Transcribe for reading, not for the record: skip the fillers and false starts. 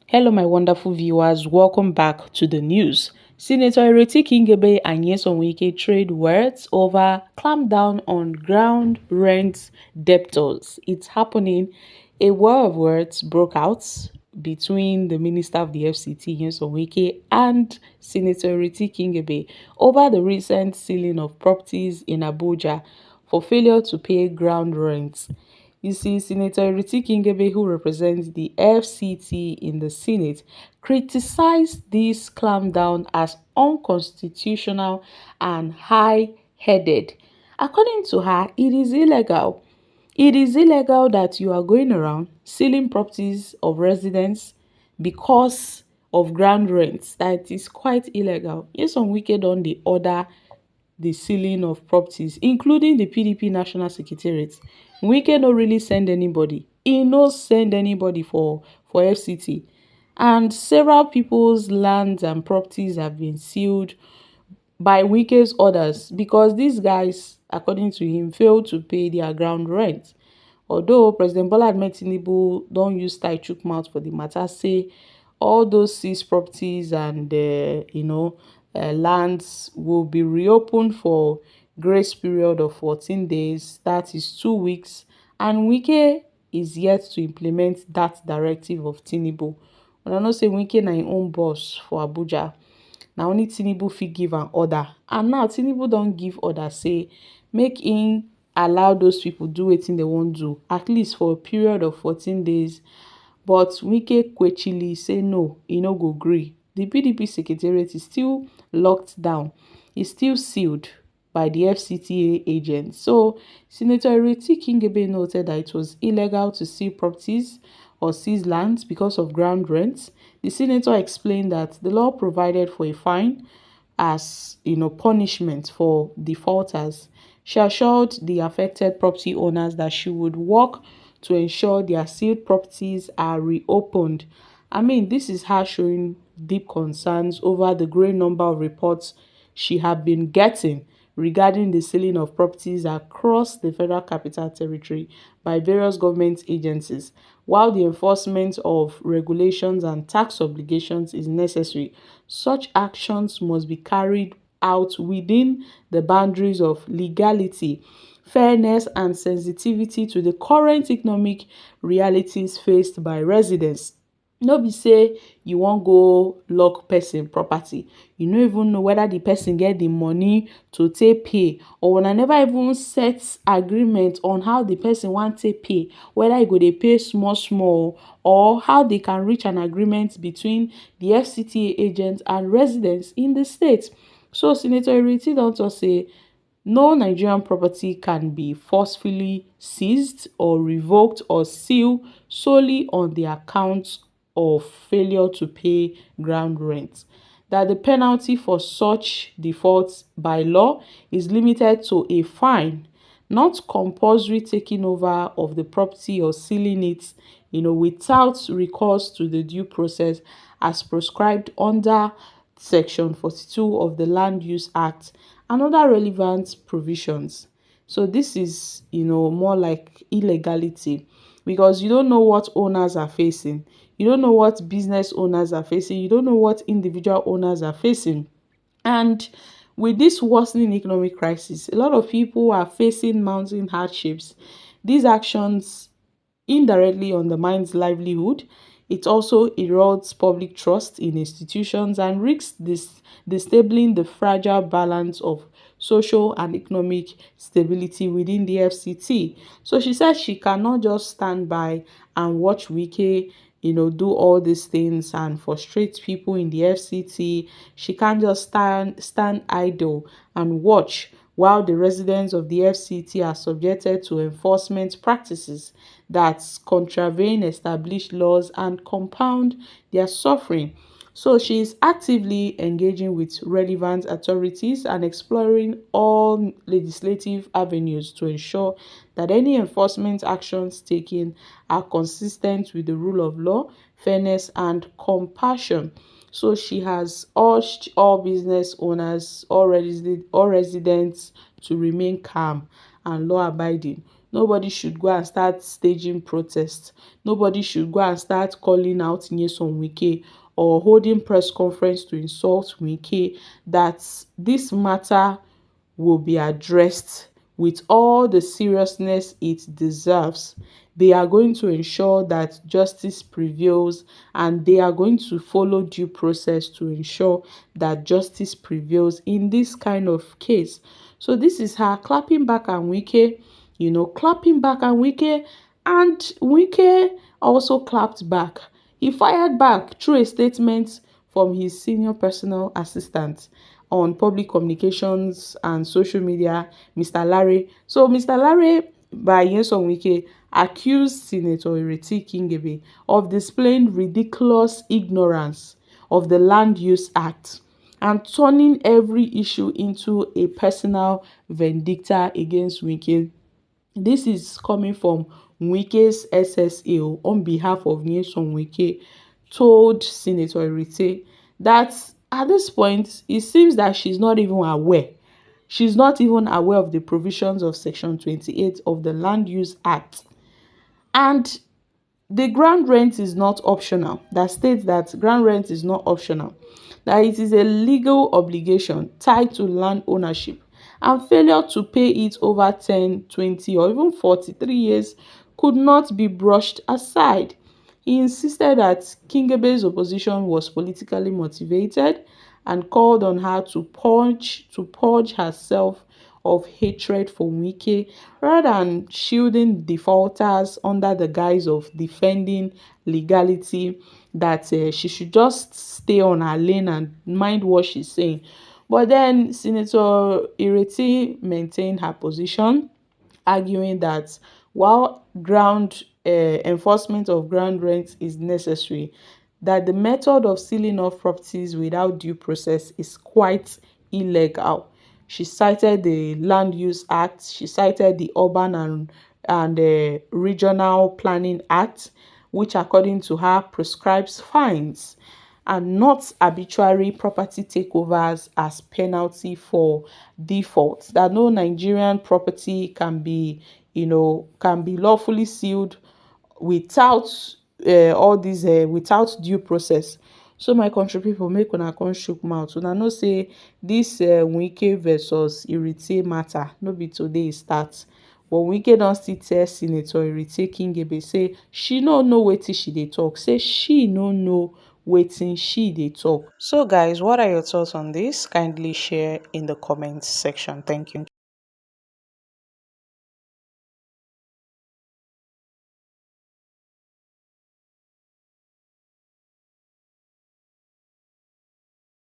Hello, my wonderful viewers. Welcome back to the news. Senator Iritie Kingibe and Wike trade words over clampdown on ground rent debtors. It's happening. A war of words broke out between the Minister of the FCT, Wike, and Senator Iritie Kingibe over the recent sealing of properties in Abuja for failure to pay ground rent. You see, Senator Iritie Kingibe, who represents the FCT in the Senate, criticized this clampdown as unconstitutional and high-headed. According to her, it is illegal. It is illegal that you are going around selling properties of residents because of ground rents. That is quite illegal. Yes, on Wike on the order the sealing of properties, including the PDP National Secretariat. Wike no really send anybody. He no send anybody for FCT. And several people's lands and properties have been sealed by Wike's orders because these guys, according to him, failed to pay their ground rent. Although President Bola Ahmed Tinubu don't use tie chook mouth for the matter, say all those seized properties and lands will be reopened for grace period of 14 days, that is 2 weeks, and Wike is yet to implement that directive of Tinubu. Una know say Wike na im own boss for Abuja. Na only Tinubu fit give an order, and now Tinubu don give order say make im allow those people do wetin dem wan do, at least for a period of 14 days. But Wike quechily say no, e no go gree. The PDP secretariat is still locked down. It's still sealed by the FCTA agents. So Senator Iritie Kingibe noted that it was illegal to seal properties or seize lands because of ground rents. The senator explained that the law provided for a fine as punishment for defaulters. She assured the affected property owners that she would work to ensure their sealed properties are reopened. I mean, this is her showing deep concerns over the growing number of reports she had been getting regarding the selling of properties across the Federal Capital Territory by various government agencies. While the enforcement of regulations and tax obligations is necessary, such actions must be carried out within the boundaries of legality, fairness, and sensitivity to the current economic realities faced by residents. No be say you wan go lock person property, you no even know whether the person get the money to take pay, or una never even set agreement on how the person wan take pay, whether e go dey pay small small or how they can reach an agreement between the FCTA agents and residents in the state. So Senator Iritie don talk say no Nigerian property can be forcefully seized or revoked or sealed solely on the account of failure to pay ground rent. That the penalty for such defaults by law is limited to a fine, not compulsory taking over of the property or sealing it, without recourse to the due process as prescribed under Section 42 of the Land Use Act and other relevant provisions. So this is, more like illegality because you don't know what owners are facing. You don't know what business owners are facing. You don't know what individual owners are facing. And with this worsening economic crisis, a lot of people are facing mounting hardships. These actions indirectly undermines livelihood. It also erodes public trust in institutions and risks disabling the fragile balance of social and economic stability within the FCT. So she said she cannot just stand by and watch Wike do all these things and frustrate people in the FCT. She can't just stand idle and watch while the residents of the FCT are subjected to enforcement practices that contravene established laws and compound their suffering. So she is actively engaging with relevant authorities and exploring all legislative avenues to ensure that any enforcement actions taken are consistent with the rule of law, fairness, and compassion. So she has urged all business owners, all residents to remain calm and law-abiding. Nobody should go and start staging protests. Nobody should go and start calling out Nyesom Wike or holding press conference to insult Wike. That this matter will be addressed with all the seriousness it deserves. They are going to ensure that justice prevails, and they are going to follow due process to ensure that justice prevails in this kind of case. So this is her clapping back and Wike, clapping back and Wike, and Wike also clapped back. He fired back through a statement from his senior personal assistant on public communications and social media, Mr. Larry. So Mr. Larry, by Nyesom Wike, accused Senator Iritie Kingibe of displaying ridiculous ignorance of the Land Use Act and turning every issue into a personal vendetta against Wike. This is coming from Wike's SSA on behalf of Nyesom Wike told Senator Iritie that at this point, it seems that she's not even aware. She's not even aware of the provisions of Section 28 of the Land Use Act. And the ground rent is not optional. That states that ground rent is not optional, that it is a legal obligation tied to land ownership, and failure to pay it over 10, 20, or even 43 years could not be brushed aside. He insisted that Kingibe's opposition was politically motivated and called on her to purge herself of hatred for Wike rather than shielding defaulters under the guise of defending legality, that she should just stay on her lane and mind what she's saying. But then Senator Iritie maintained her position, arguing that while ground enforcement of ground rent is necessary, that the method of sealing off properties without due process is quite illegal. She cited the Land Use Act, she cited the Urban and Regional Planning Act, which according to her prescribes fines and not arbitrary property takeovers as penalty for default. That no Nigerian property can be lawfully sealed without all these without due process. So my country people, make una come chook mouth. Una know say this Wike versus Iritie matter no be today e start, but Wike don still tell Senator Iritie Kingibe say she no know wetin she dey talk, say she no know wetin she dey talk. So guys, what are your thoughts on this? Kindly share in the comments section. Thank you.